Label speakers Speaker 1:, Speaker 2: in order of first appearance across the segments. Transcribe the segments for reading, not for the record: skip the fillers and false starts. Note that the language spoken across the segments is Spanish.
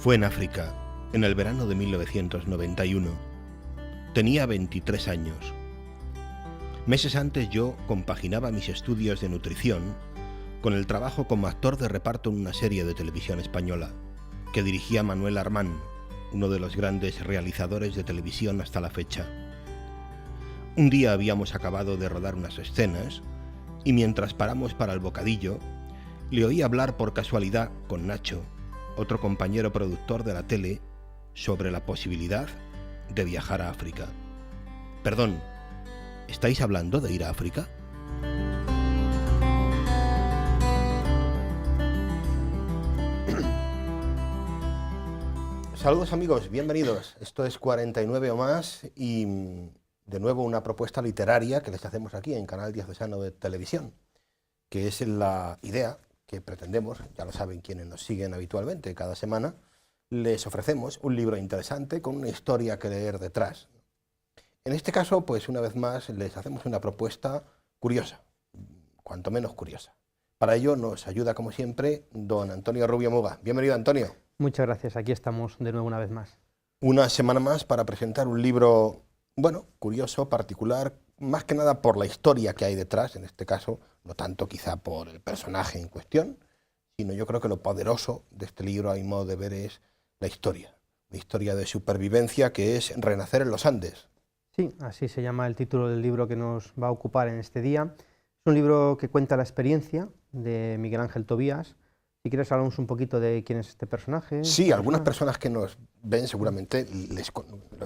Speaker 1: Fue en África, en el verano de 1991. Tenía 23 años. Meses antes yo compaginaba mis estudios de nutrición con el trabajo como actor de reparto en una serie de televisión española que dirigía Manuel Armán, uno de los grandes realizadores de televisión hasta la fecha. Un día habíamos acabado de rodar unas escenas y mientras paramos para el bocadillo, le oí hablar por casualidad con Nacho, otro compañero productor de la tele, sobre la posibilidad de viajar a África. Perdón, ¿estáis hablando de ir a África? Saludos amigos, bienvenidos. Esto es 49 o más y de nuevo una propuesta literaria que les hacemos aquí en Canal Diocesano de Televisión, que es la idea que pretendemos, ya lo saben quienes nos siguen habitualmente cada semana, les ofrecemos un libro interesante con una historia que leer detrás. En este caso, pues una vez más les hacemos una propuesta curiosa, cuanto menos curiosa. Para ello nos ayuda como siempre don Antonio Rubio Muga. Bienvenido, Antonio.
Speaker 2: Muchas gracias, aquí estamos de nuevo una vez más.
Speaker 1: Una semana más para presentar un libro, bueno, curioso, particular, más que nada por la historia que hay detrás, en este caso, no tanto quizá por el personaje en cuestión, sino yo creo que lo poderoso de este libro, a mi modo de ver, es la historia de supervivencia, que es Renacer en los Andes.
Speaker 2: Sí, así se llama el título del libro que nos va a ocupar en este día. Es un libro que cuenta la experiencia de Miguel Ángel Tobías. Si quieres hablamos un poquito de quién es este personaje.
Speaker 1: Sí, algunas personas que nos ven seguramente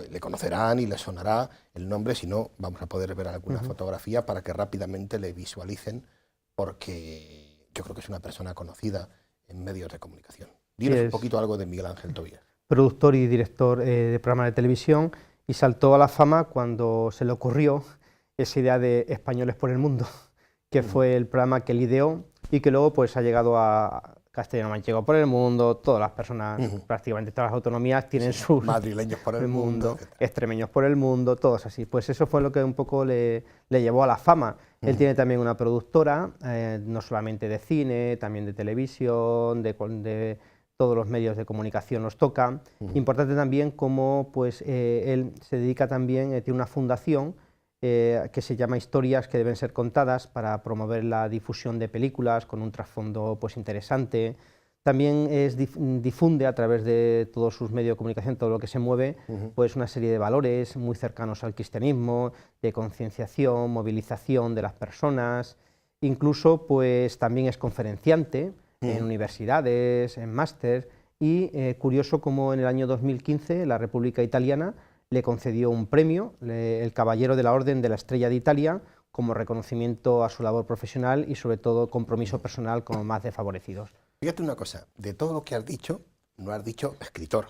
Speaker 1: le conocerán y les sonará el nombre, si no vamos a poder ver alguna fotografía para que rápidamente le visualicen, porque yo creo que es una persona conocida en medios de comunicación. Dinos un poquito algo de Miguel Ángel Tobías.
Speaker 2: Productor y director de programas de televisión, y saltó a la fama cuando se le ocurrió esa idea de Españoles por el Mundo, que fue el programa que él ideó y que luego pues ha llegado a Castellano Manchego por el mundo. Todas las personas, prácticamente todas las autonomías tienen sus...
Speaker 1: Madrileños por el mundo,
Speaker 2: extremeños por el mundo, todos así. Pues eso fue lo que un poco le llevó a la fama. Él tiene también una productora, no solamente de cine, también de televisión, de todos los medios de comunicación los toca. Importante también como pues, él se dedica también, tiene una fundación que se llama Historias que deben ser contadas, para promover la difusión de películas con un trasfondo pues, interesante. También difunde a través de todos sus medios de comunicación, todo lo que se mueve, pues una serie de valores muy cercanos al cristianismo, de concienciación, movilización de las personas. Incluso pues, también es conferenciante en universidades, en máster, y curioso como en el año 2015 la República Italiana le concedió un premio, el Caballero de la Orden de la Estrella de Italia, como reconocimiento a su labor profesional y sobre todo compromiso personal con los más desfavorecidos.
Speaker 1: Fíjate una cosa, de todo lo que has dicho, no has dicho escritor,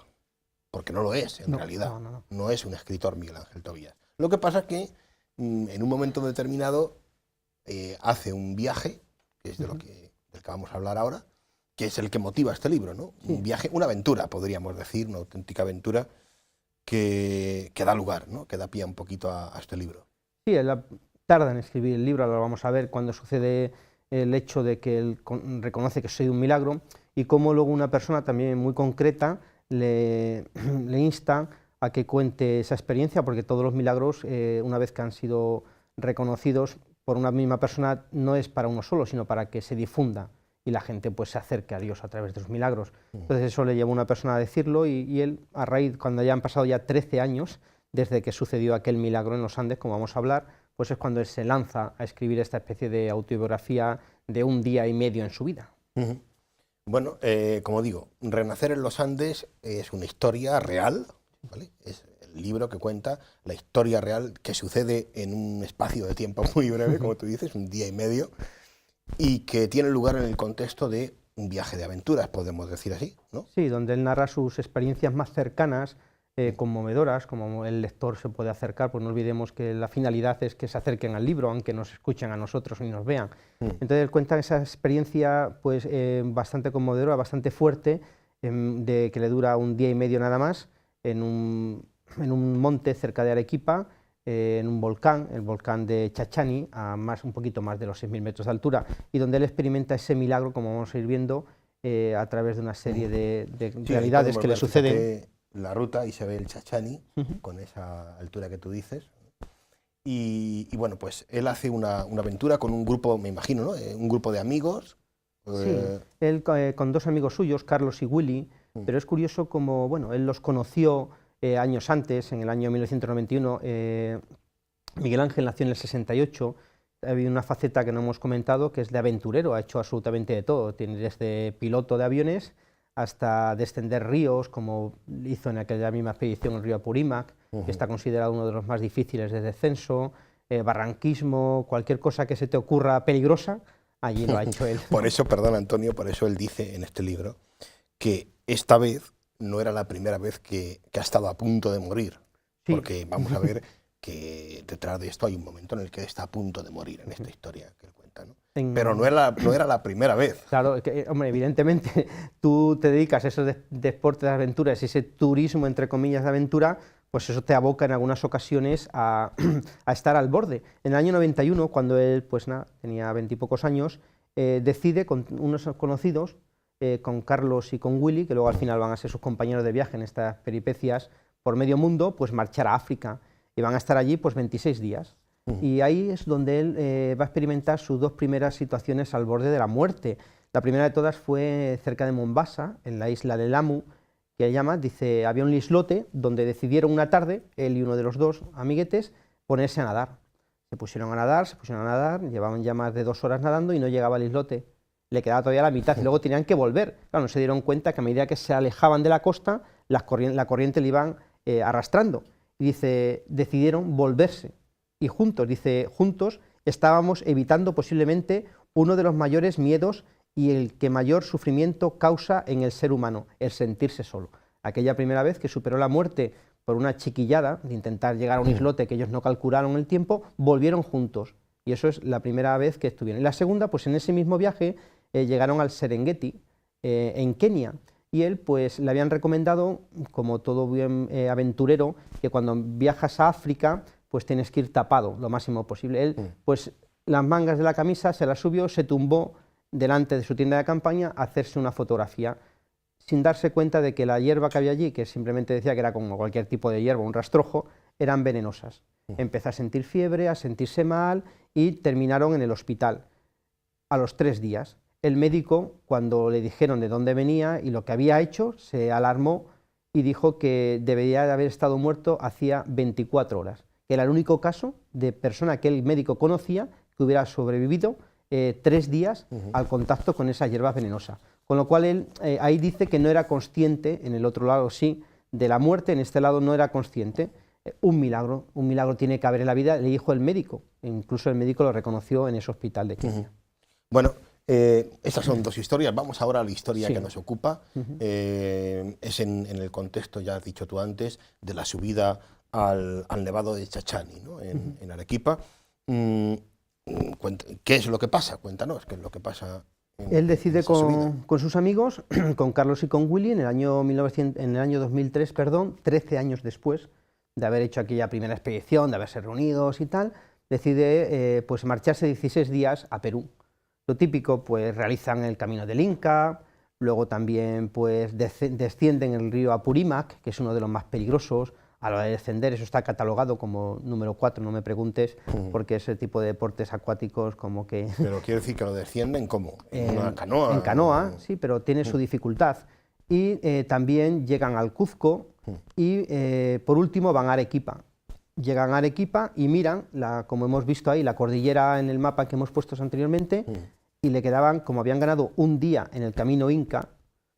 Speaker 1: porque no lo es en realidad, no es un escritor Miguel Ángel Tobías. Lo que pasa es que en un momento determinado hace un viaje, que es del que vamos a hablar ahora, que es el que motiva este libro, ¿no? Un viaje, una aventura, podríamos decir, una auténtica aventura que da lugar, ¿no? Que da pie un poquito a este libro.
Speaker 2: Sí, él tarda en escribir el libro, ahora lo vamos a ver cuando sucede el hecho de que él reconoce que soy un milagro, y cómo luego una persona también muy concreta le insta a que cuente esa experiencia, porque todos los milagros, una vez que han sido reconocidos por una misma persona, no es para uno solo, sino para que se difunda y la gente pues se acerque a Dios a través de sus milagros. Entonces eso le llevó a una persona a decirlo, y él, a raíz, cuando ya han pasado ya 13 años desde que sucedió aquel milagro en los Andes, como vamos a hablar, pues es cuando él se lanza a escribir esta especie de autobiografía de un día y medio en su vida.
Speaker 1: Bueno, como digo, Renacer en los Andes es una historia real, ¿vale? Es el libro que cuenta la historia real que sucede en un espacio de tiempo muy breve, como tú dices, un día y medio, y que tiene lugar en el contexto de un viaje de aventuras, podemos decir así, ¿no?
Speaker 2: Sí, donde él narra sus experiencias más cercanas, conmovedoras, como el lector se puede acercar, pues no olvidemos que la finalidad es que se acerquen al libro, aunque nos escuchen a nosotros y nos vean. Entonces él cuenta esa experiencia pues, bastante conmovedora, bastante fuerte, de que le dura un día y medio nada más, en un monte cerca de Arequipa, en un volcán, el volcán de Chachani, a un poquito más de los 6.000 metros de altura, y donde él experimenta ese milagro, como vamos a ir viendo, a través de una serie de
Speaker 1: Sí,
Speaker 2: realidades que le suceden.
Speaker 1: fíjate la ruta y se ve el Chachani, con esa altura que tú dices. Y bueno, pues él hace una aventura con un grupo, me imagino, ¿no? Un grupo de amigos.
Speaker 2: Sí, él con dos amigos suyos, Carlos y Willy, pero es curioso como, bueno, él los conoció años antes, en el año 1991, Miguel Ángel nació en el 68, ha habido una faceta que no hemos comentado, que es de aventurero, ha hecho absolutamente de todo, tiene desde piloto de aviones hasta descender ríos, como hizo en aquella misma expedición el río Apurímac, que está considerado uno de los más difíciles de descenso, barranquismo, cualquier cosa que se te ocurra peligrosa, allí lo ha hecho él.
Speaker 1: Por eso, perdón Antonio, por eso él dice en este libro que esta vez no era la primera vez que ha estado a punto de morir,
Speaker 2: Sí.
Speaker 1: porque vamos a ver que detrás de esto hay un momento en el que está a punto de morir en esta historia que él cuenta, ¿no? Pero no era la primera vez.
Speaker 2: Claro, hombre, evidentemente tú te dedicas a esos deportes de aventuras, ese turismo, entre comillas, de aventura, pues eso te aboca en algunas ocasiones a estar al borde. En el año 91, cuando él, pues nada, tenía 20 y pocos años, decide con unos conocidos, con Carlos y con Willy, que luego al final van a ser sus compañeros de viaje en estas peripecias por medio mundo, pues marchar a África. Y van a estar allí pues 26 días. Y ahí es donde él va a experimentar sus dos primeras situaciones al borde de la muerte. La primera de todas fue cerca de Mombasa, en la isla de Lamu, que llama, dice, había un islote donde decidieron una tarde, él y uno de los dos amiguetes, ponerse a nadar. Se pusieron a nadar, llevaban ya más de 2 horas nadando y no llegaba al islote. Le quedaba todavía la mitad y luego tenían que volver. Claro, no se dieron cuenta que a medida que se alejaban de la costa, la corriente le iban arrastrando. Y dice, decidieron volverse. Y juntos, dice, juntos estábamos evitando posiblemente uno de los mayores miedos y el que mayor sufrimiento causa en el ser humano, el sentirse solo. Aquella primera vez que superó la muerte por una chiquillada, de intentar llegar a un islote que ellos no calcularon el tiempo, volvieron juntos. Y eso es la primera vez que estuvieron. Y la segunda, pues en ese mismo viaje llegaron al Serengeti, en Kenia, y él pues le habían recomendado, como todo buen aventurero, que cuando viajas a África pues tienes que ir tapado lo máximo posible. Él pues las mangas de la camisa se las subió, se tumbó delante de su tienda de campaña a hacerse una fotografía, sin darse cuenta de que la hierba que había allí, que simplemente decía que era como cualquier tipo de hierba, un rastrojo, eran venenosas. Empezó a sentir fiebre, a sentirse mal y terminaron en el hospital a los 3 días. El médico, cuando le dijeron de dónde venía y lo que había hecho, se alarmó y dijo que debería de haber estado muerto hacía 24 horas, que era el único caso de persona que el médico conocía que hubiera sobrevivido 3 días al contacto con esa hierba venenosa. Con lo cual él ahí dice que no era consciente, en el otro lado sí, de la muerte, en este lado no era consciente. Un milagro tiene que haber en la vida, le dijo el médico, incluso el médico lo reconoció en ese hospital de Kenia.
Speaker 1: Bueno, estas son 2 historias, vamos ahora a la historia
Speaker 2: Sí.
Speaker 1: que nos ocupa, es en el contexto, ya has dicho tú antes, de la subida al Nevado de Chachani, ¿no? en Arequipa. ¿Qué es lo que pasa? Cuéntanos, ¿qué es lo que pasa?
Speaker 2: Él decide con sus amigos, con Carlos y con Willy, en el año 2003, 13 años después de haber hecho aquella primera expedición, de haberse reunidos y tal, decide pues marcharse 16 días a Perú. Lo típico, pues realizan el camino del Inca, luego también pues descienden el río Apurímac, que es uno de los más peligrosos. A la hora de descender, eso está catalogado como número 4, no me preguntes, porque ese tipo de deportes acuáticos como que...
Speaker 1: Pero quiere decir que lo descienden ¿cómo? ¿En una canoa?
Speaker 2: En canoa, sí, pero tiene su dificultad. Y también llegan al Cuzco y por último van a Arequipa. Llegan a Arequipa y miran, como hemos visto ahí, la cordillera en el mapa que hemos puesto anteriormente, y le quedaban, como habían ganado un día en el camino Inca,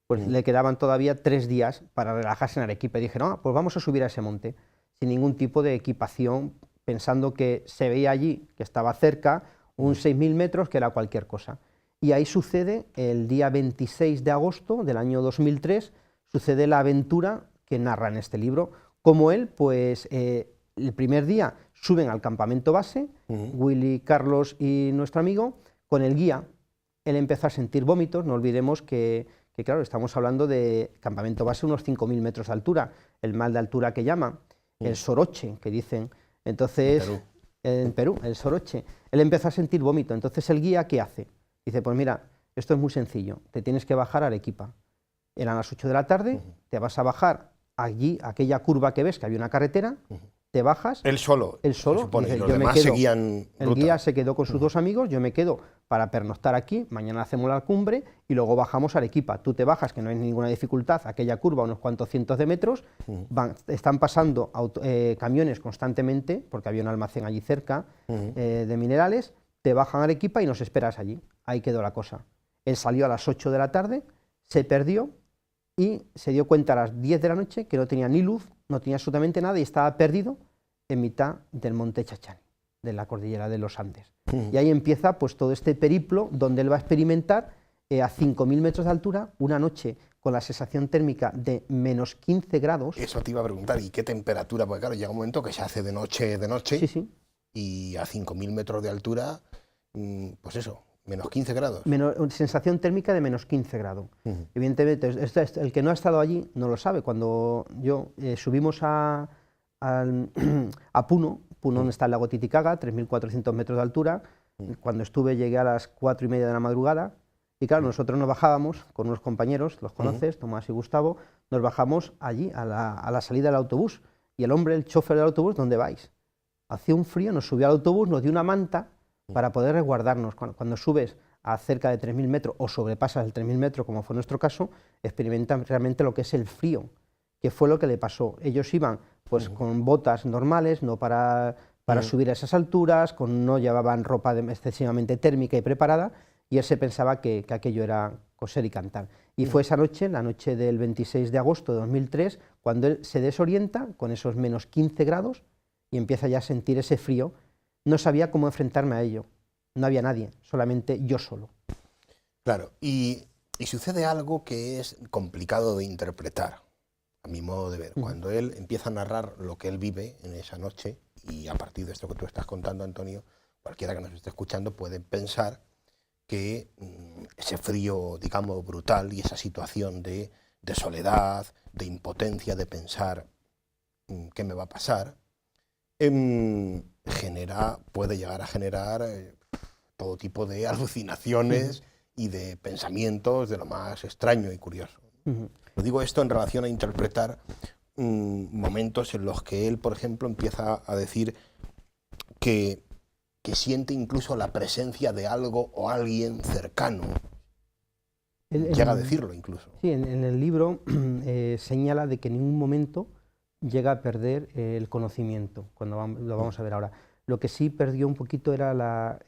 Speaker 2: pues le quedaban todavía 3 días para relajarse en Arequipa. Y dijeron, pues vamos a subir a ese monte, sin ningún tipo de equipación, pensando que se veía allí, que estaba cerca, un 6.000 metros, que era cualquier cosa. Y ahí sucede, el día 26 de agosto del año 2003, sucede la aventura que narra en este libro, como él, pues el primer día suben al campamento base, Willy, Carlos y nuestro amigo, con el guía. Él empezó a sentir vómitos, no olvidemos que claro, estamos hablando de campamento base unos 5.000 metros de altura, el mal de altura que llaman, el soroche, que dicen. Entonces, en Perú, el soroche. Él empezó a sentir vómito, entonces el guía, ¿qué hace? Dice, pues mira, Esto es muy sencillo, te tienes que bajar a Arequipa. Eran las 8 de la tarde, te vas a bajar allí, aquella curva que ves, que había una carretera, te bajas.
Speaker 1: Él solo.
Speaker 2: Él solo.
Speaker 1: Se supone,
Speaker 2: Dice,
Speaker 1: y los
Speaker 2: yo me
Speaker 1: demás
Speaker 2: quedo,
Speaker 1: seguían
Speaker 2: el
Speaker 1: ruta.
Speaker 2: guía se quedó con sus dos amigos, yo me quedo para pernoctar aquí, mañana hacemos la cumbre y luego bajamos a Arequipa. Tú te bajas, que no hay ninguna dificultad, aquella curva, unos cuantos cientos de metros, están pasando camiones constantemente, porque había un almacén allí cerca de minerales, te bajan a Arequipa y nos esperas allí. Ahí quedó la cosa. Él salió a las 8 de la tarde, se perdió y se dio cuenta a las 10 de la noche que no tenía ni luz, no tenía absolutamente nada y estaba perdido en mitad del monte Chachani, de la cordillera de los Andes. Y ahí empieza pues todo este periplo donde él va a experimentar a 5.000 metros de altura una noche con la sensación térmica de menos 15 grados.
Speaker 1: Eso te iba a preguntar, ¿y qué temperatura? Porque claro, llega un momento que se hace de noche,
Speaker 2: Sí, sí.
Speaker 1: y a 5.000 metros de altura, pues eso, menos 15 grados.
Speaker 2: Sensación térmica de menos 15 grados. Evidentemente, el que no ha estado allí no lo sabe. Cuando subimos a Puno, donde está el lago Titicaca, 3.400 metros de altura, cuando estuve llegué a las 4:30 de la madrugada, y claro, nosotros nos bajábamos con unos compañeros, los conoces, Tomás y Gustavo, nos bajamos allí, a la salida del autobús, y el hombre, el chofer del autobús, ¿dónde vais? Hacía un frío, nos subió al autobús, nos dio una manta para poder resguardarnos. Cuando subes a cerca de 3.000 metros o sobrepasas el 3.000 metros, como fue nuestro caso, experimentan realmente lo que es el frío, que fue lo que le pasó. Ellos iban pues con botas normales, no para subir a esas alturas, no llevaban ropa excesivamente térmica y preparada, y él se pensaba que aquello era coser y cantar. Y fue esa noche, la noche del 26 de agosto de 2003, cuando él se desorienta con esos menos 15 grados y empieza ya a sentir ese frío. No sabía cómo enfrentarme a ello, no había nadie, solamente yo solo.
Speaker 1: Claro, y sucede algo que es complicado de interpretar, a mi modo de ver. Cuando él empieza a narrar lo que él vive en esa noche, y a partir de esto que tú estás contando, Antonio, cualquiera que nos esté escuchando puede pensar que ese frío, digamos, brutal y esa situación de soledad, de impotencia, de pensar qué me va a pasar, puede llegar a generar todo tipo de alucinaciones y de pensamientos de lo más extraño y curioso. Lo digo esto en relación a interpretar momentos en los que él, por ejemplo, empieza a decir que siente incluso la presencia de algo o alguien cercano. Llega a decirlo incluso.
Speaker 2: Sí, en el libro señala de que en ningún momento llega a perder el conocimiento, cuando lo vamos a ver ahora. Lo que sí perdió un poquito era la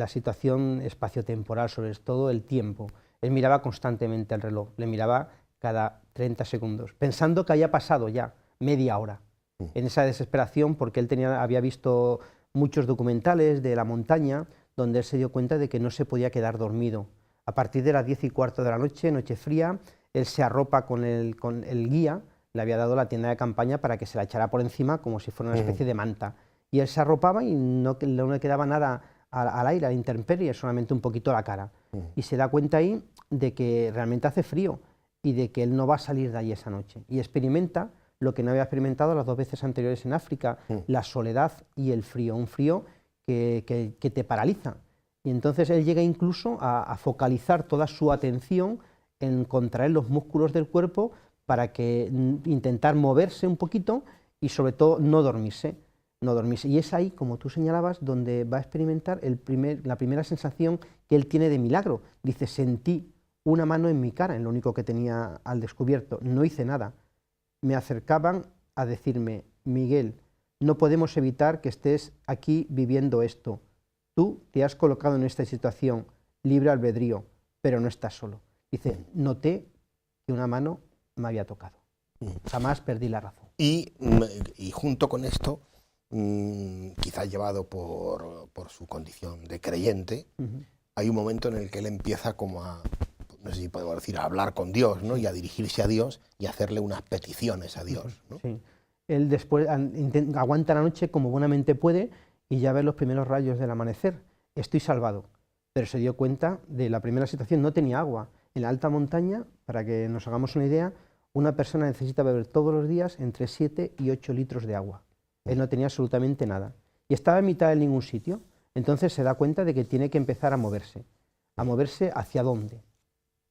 Speaker 2: situación espaciotemporal, sobre todo el tiempo. Él miraba constantemente el reloj, le miraba cada 30 segundos, pensando que había pasado ya media hora, en esa desesperación, porque él había visto muchos documentales de la montaña, donde él se dio cuenta de que no se podía quedar dormido. A partir de las 10:15 de la noche, noche fría, él se arropa con el guía, le había dado la tienda de campaña para que se la echara por encima como si fuera una especie de manta. Y él se arropaba y no le quedaba nada al aire, a la intemperie, solamente un poquito la cara. Y se da cuenta ahí de que realmente hace frío y de que él no va a salir de ahí esa noche. Y experimenta lo que no había experimentado las 2 veces anteriores en África, la soledad y el frío, un frío que te paraliza. Y entonces él llega incluso a focalizar toda su atención en contraer los músculos del cuerpo para intentar moverse un poquito y sobre todo no dormirse. Y es ahí, como tú señalabas, donde va a experimentar la primera sensación que él tiene de milagro. Dice, sentí una mano en mi cara, en lo único que tenía al descubierto, no hice nada. Me acercaban a decirme, Miguel, no podemos evitar que estés aquí viviendo esto. Tú te has colocado en esta situación, libre albedrío, pero no estás solo. Dice, noté que una mano me había tocado. Jamás perdí la razón.
Speaker 1: Y junto con esto, quizás llevado por su condición de creyente, hay un momento en el que él empieza como a, no sé si podemos decir, a hablar con Dios, ¿no? Y a dirigirse a Dios y a hacerle unas peticiones a Dios, ¿no?
Speaker 2: Sí. Él después aguanta la noche como buenamente puede y ya ve los primeros rayos del amanecer. Estoy salvado. Pero se dio cuenta de la primera situación, no tenía agua. En la alta montaña, para que nos hagamos una idea, una persona necesita beber todos los días entre 7 y 8 litros de agua. Él no tenía absolutamente nada. Y estaba en mitad de ningún sitio. Entonces se da cuenta de que tiene que empezar a moverse ¿A moverse hacia dónde?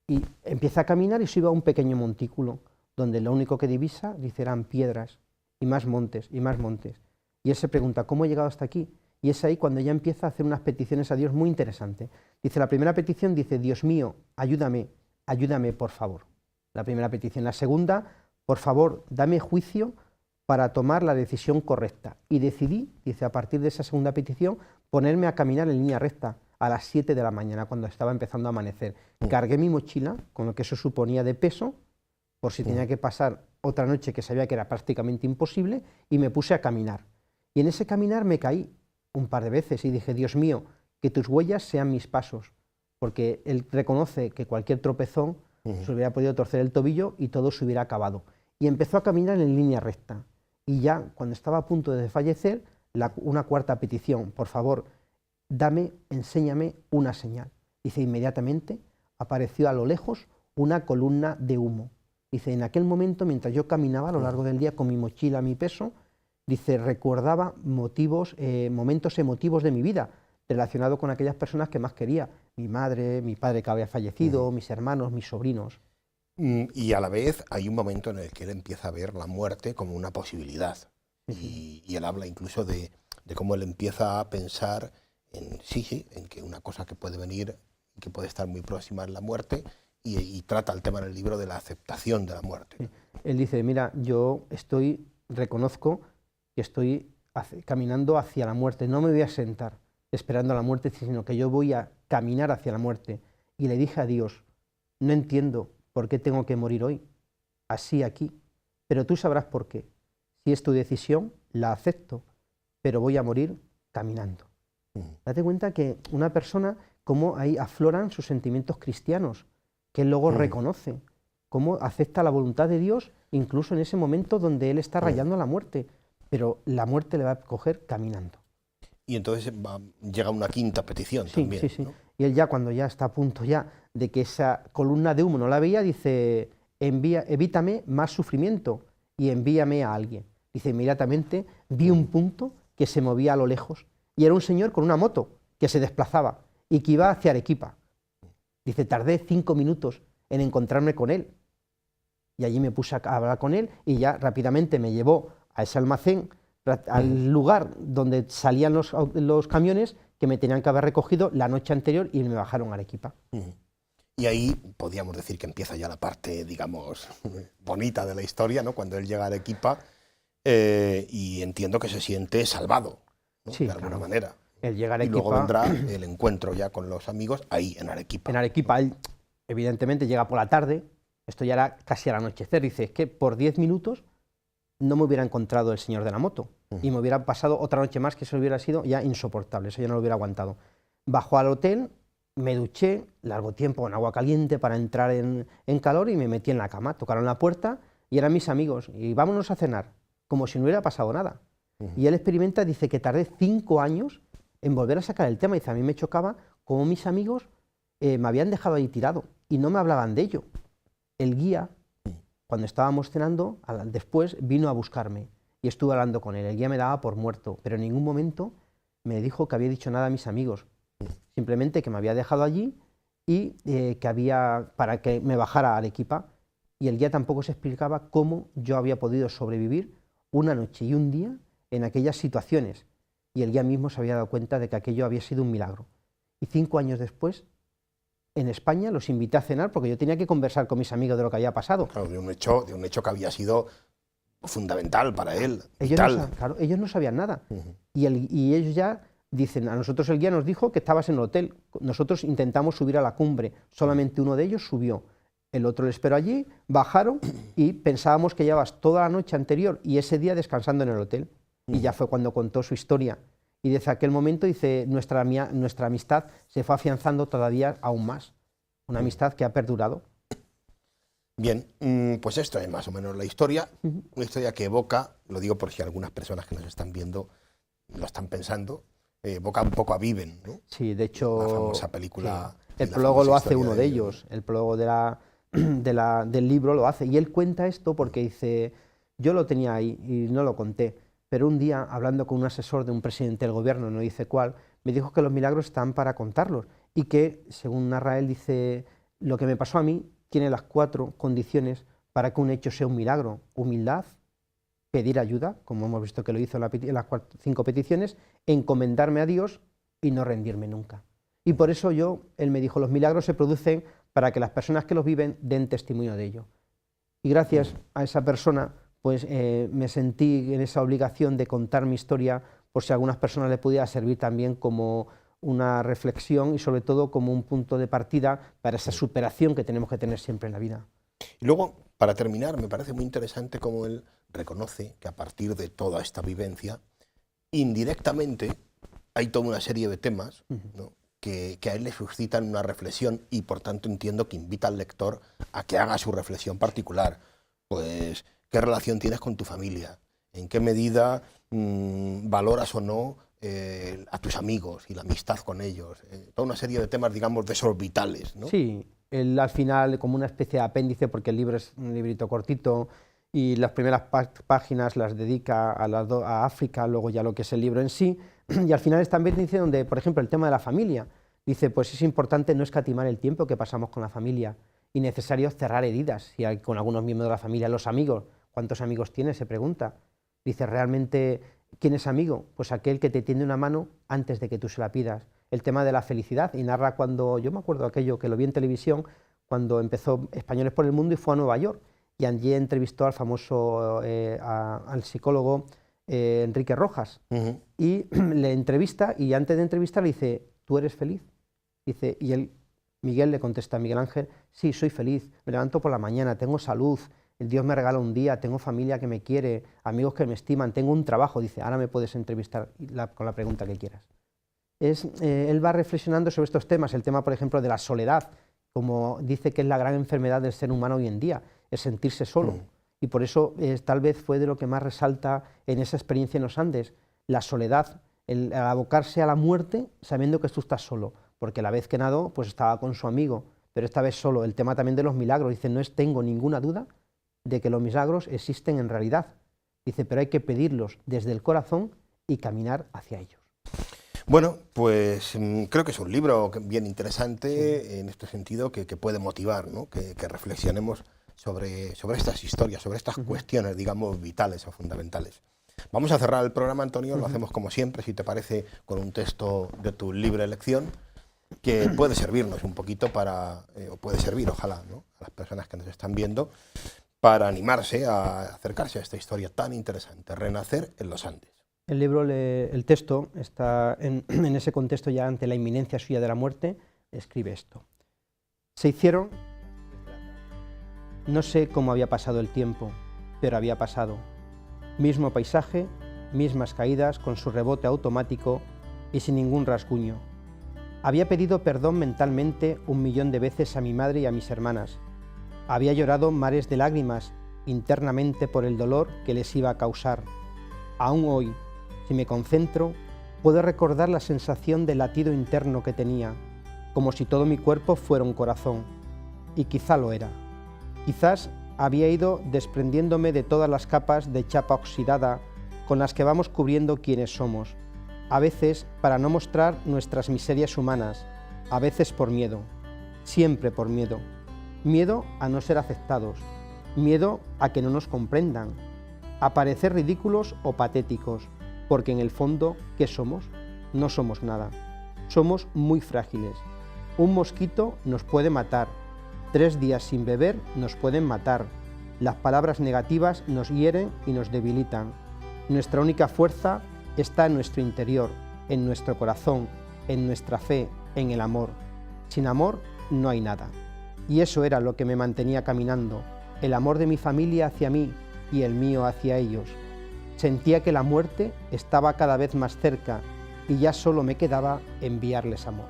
Speaker 2: Y empieza a caminar y sube a un pequeño montículo, donde lo único que divisa, dice, eran piedras, y más montes, y más montes. Y él se pregunta, ¿cómo he llegado hasta aquí? Y es ahí cuando ya empieza a hacer unas peticiones a Dios muy interesantes. Dice, la primera petición dice, Dios mío, ayúdame, ayúdame por favor. La primera petición. La segunda, por favor, dame juicio para tomar la decisión correcta. Y decidí, dice, a partir de esa segunda petición, ponerme a caminar en línea recta a las 7 de la mañana, cuando estaba empezando a amanecer. Cargué mi mochila, con lo que eso suponía de peso, por si tenía que pasar otra noche que sabía que era prácticamente imposible, y me puse a caminar. Y en ese caminar me caí un par de veces y dije, Dios mío, que tus huellas sean mis pasos, porque él reconoce que cualquier tropezón se hubiera podido torcer el tobillo y todo se hubiera acabado. Y empezó a caminar en línea recta. Y ya cuando estaba a punto de fallecer, una cuarta petición, por favor, enséñame una señal. Dice, inmediatamente apareció a lo lejos una columna de humo. Dice, en aquel momento, mientras yo caminaba a lo largo del día con mi mochila, mi peso, dice, recordaba momentos emotivos de mi vida, relacionados con aquellas personas que más quería, mi madre, mi padre que había fallecido, mis hermanos, mis sobrinos.
Speaker 1: Y a la vez hay un momento en el que él empieza a ver la muerte como una posibilidad. Y él habla incluso de cómo él empieza a pensar en que una cosa que puede venir, que puede estar muy próxima es la muerte, y trata el tema en el libro de la aceptación de la muerte.
Speaker 2: Sí. Él dice, mira, yo reconozco que estoy caminando hacia la muerte, no me voy a sentar esperando a la muerte, sino que yo voy a caminar hacia la muerte. Y le dije a Dios, no entiendo por qué tengo que morir hoy, así aquí, pero tú sabrás por qué. Si es tu decisión, la acepto, pero voy a morir caminando. Date cuenta que una persona, cómo ahí afloran sus sentimientos cristianos, que él luego reconoce, cómo acepta la voluntad de Dios, incluso en ese momento donde él está rayando la muerte, pero la muerte le va a coger caminando.
Speaker 1: Y entonces llega una quinta petición también.
Speaker 2: Sí.
Speaker 1: ¿No?
Speaker 2: Y él ya cuando ya está a punto ya de que esa columna de humo no la veía, dice, evítame más sufrimiento y envíame a alguien. Dice, inmediatamente vi un punto que se movía a lo lejos y era un señor con una moto que se desplazaba y que iba hacia Arequipa. Dice, tardé 5 minutos en encontrarme con él. Y allí me puse a hablar con él y ya rápidamente me llevó a ese almacén, al lugar donde salían los camiones que me tenían que haber recogido la noche anterior y me bajaron a Arequipa.
Speaker 1: Y ahí podríamos decir que empieza ya la parte, digamos, bonita de la historia, ¿no? Cuando él llega a Arequipa y entiendo que se siente salvado, ¿no?
Speaker 2: Sí,
Speaker 1: de alguna manera.
Speaker 2: Él llega a Arequipa,
Speaker 1: y luego vendrá el encuentro ya con los amigos ahí en Arequipa.
Speaker 2: En Arequipa él evidentemente llega por la tarde, esto ya era casi al anochecer, dice, es que por 10 minutos no me hubiera encontrado el señor de la moto y me hubiera pasado otra noche más que eso hubiera sido ya insoportable, eso ya no lo hubiera aguantado. Bajó al hotel, me duché largo tiempo con agua caliente para entrar en calor y me metí en la cama, tocaron la puerta y eran mis amigos y vámonos a cenar, como si no hubiera pasado nada. Y él experimenta, dice que tardé 5 años en volver a sacar el tema, dice, a mí me chocaba cómo mis amigos me habían dejado ahí tirado y no me hablaban de ello. El guía, cuando estábamos cenando, después vino a buscarme y estuve hablando con él. El guía me daba por muerto, pero en ningún momento me dijo que había dicho nada a mis amigos. Simplemente que me había dejado allí y para que me bajara a Arequipa. Y el guía tampoco se explicaba cómo yo había podido sobrevivir una noche y un día en aquellas situaciones. Y el guía mismo se había dado cuenta de que aquello había sido un milagro. Y 5 años después, en España, los invité a cenar porque yo tenía que conversar con mis amigos de lo que había pasado.
Speaker 1: Claro, de un hecho que había sido fundamental para él,
Speaker 2: ellos no sabían nada. Y ellos ya dicen, a nosotros el guía nos dijo que estabas en el hotel, nosotros intentamos subir a la cumbre, solamente uno de ellos subió, el otro le esperó allí, bajaron y pensábamos que llevabas toda la noche anterior y ese día descansando en el hotel. Y ya fue cuando contó su historia. Y desde aquel momento, dice, nuestra amistad se fue afianzando todavía aún más. Una amistad que ha perdurado.
Speaker 1: Bien, pues esto es más o menos la historia. Una historia que evoca, lo digo por si algunas personas que nos están viendo lo están pensando, evoca un poco a Viven, ¿no?
Speaker 2: Sí, de hecho,
Speaker 1: la famosa película.
Speaker 2: Sí. El prólogo lo hace uno de ellos. El prólogo del libro lo hace. Y él cuenta esto porque dice, yo lo tenía ahí y no lo conté. Pero un día, hablando con un asesor de un presidente del gobierno, no dice cuál, me dijo que los milagros están para contarlos y que, según narra él, dice, lo que me pasó a mí tiene las 4 condiciones para que un hecho sea un milagro: humildad, pedir ayuda, como hemos visto que lo hizo en las 5 peticiones, encomendarme a Dios y no rendirme nunca. Y por eso él me dijo, los milagros se producen para que las personas que los viven den testimonio de ello. Y gracias a esa persona, pues me sentí en esa obligación de contar mi historia, por si a algunas personas le pudiera servir también como una reflexión y sobre todo como un punto de partida para esa superación que tenemos que tener siempre en la vida.
Speaker 1: Y luego, para terminar, me parece muy interesante cómo él reconoce que a partir de toda esta vivencia, indirectamente, hay toda una serie de temas, ¿no?, que a él le suscitan una reflexión y por tanto entiendo que invita al lector a que haga su reflexión particular. Pues, ¿qué relación tienes con tu familia? ¿En qué medida valoras o no a tus amigos y la amistad con ellos? Toda una serie de temas, digamos, desorbitales, ¿no?
Speaker 2: Sí, él al final, como una especie de apéndice, porque el libro es un librito cortito y las primeras páginas las dedica a África, luego ya lo que es el libro en sí, y al final también dice donde, por ejemplo, el tema de la familia, dice, pues es importante no escatimar el tiempo que pasamos con la familia y necesario cerrar heridas, si hay con algunos miembros de la familia. Los amigos, ¿cuántos amigos tienes?, se pregunta. Dice, realmente, ¿quién es amigo? Pues aquel que te tiende una mano antes de que tú se la pidas. El tema de la felicidad, y narra cuando, yo me acuerdo aquello que lo vi en televisión, cuando empezó Españoles por el Mundo y fue a Nueva York, y allí entrevistó al famoso, al psicólogo Enrique Rojas, y le entrevista, y antes de entrevistar le dice, ¿tú eres feliz? Dice, y Miguel le contesta, Miguel Ángel, sí, soy feliz, me levanto por la mañana, tengo salud, Dios me regala un día, tengo familia que me quiere, amigos que me estiman, tengo un trabajo. Dice, ahora me puedes entrevistar con la pregunta que quieras. Él va reflexionando sobre estos temas, el tema, por ejemplo, de la soledad, como dice que es la gran enfermedad del ser humano hoy en día, el sentirse solo. Y por eso tal vez fue de lo que más resalta en esa experiencia en los Andes, la soledad, el abocarse a la muerte sabiendo que tú estás solo, porque la vez que nadó pues estaba con su amigo, pero esta vez solo. El tema también de los milagros, dice, no tengo ninguna duda de que los milagros existen en realidad. Dice, pero hay que pedirlos desde el corazón y caminar hacia ellos.
Speaker 1: Bueno, pues creo que es un libro bien interesante en este sentido, que puede motivar, ¿no?, que reflexionemos sobre estas historias, sobre estas cuestiones, digamos, vitales o fundamentales. Vamos a cerrar el programa, Antonio, lo hacemos como siempre, si te parece, con un texto de tu libre elección, que puede servirnos un poquito o puede servir, ojalá, ¿no?, a las personas que nos están viendo, para animarse a acercarse a esta historia tan interesante, Renacer en los Andes.
Speaker 2: El libro, el texto, está en ese contexto ya ante la inminencia suya de la muerte, escribe esto. Se hicieron, no sé cómo había pasado el tiempo, pero había pasado. Mismo paisaje, mismas caídas con su rebote automático y sin ningún rasguño. Había pedido perdón mentalmente 1.000.000 de veces a mi madre y a mis hermanas. Había llorado mares de lágrimas internamente por el dolor que les iba a causar. Aún hoy, si me concentro, puedo recordar la sensación de latido interno que tenía, como si todo mi cuerpo fuera un corazón. Y quizá lo era. Quizás había ido desprendiéndome de todas las capas de chapa oxidada con las que vamos cubriendo quienes somos, a veces para no mostrar nuestras miserias humanas, a veces por miedo, siempre por miedo. Miedo a no ser aceptados, miedo a que no nos comprendan, a parecer ridículos o patéticos, porque en el fondo, ¿qué somos? No somos nada. Somos muy frágiles. Un mosquito nos puede matar. 3 días sin beber nos pueden matar. Las palabras negativas nos hieren y nos debilitan. Nuestra única fuerza está en nuestro interior, en nuestro corazón, en nuestra fe, en el amor. Sin amor no hay nada. Y eso era lo que me mantenía caminando, el amor de mi familia hacia mí y el mío hacia ellos. Sentía que la muerte estaba cada vez más cerca y ya solo me quedaba enviarles amor.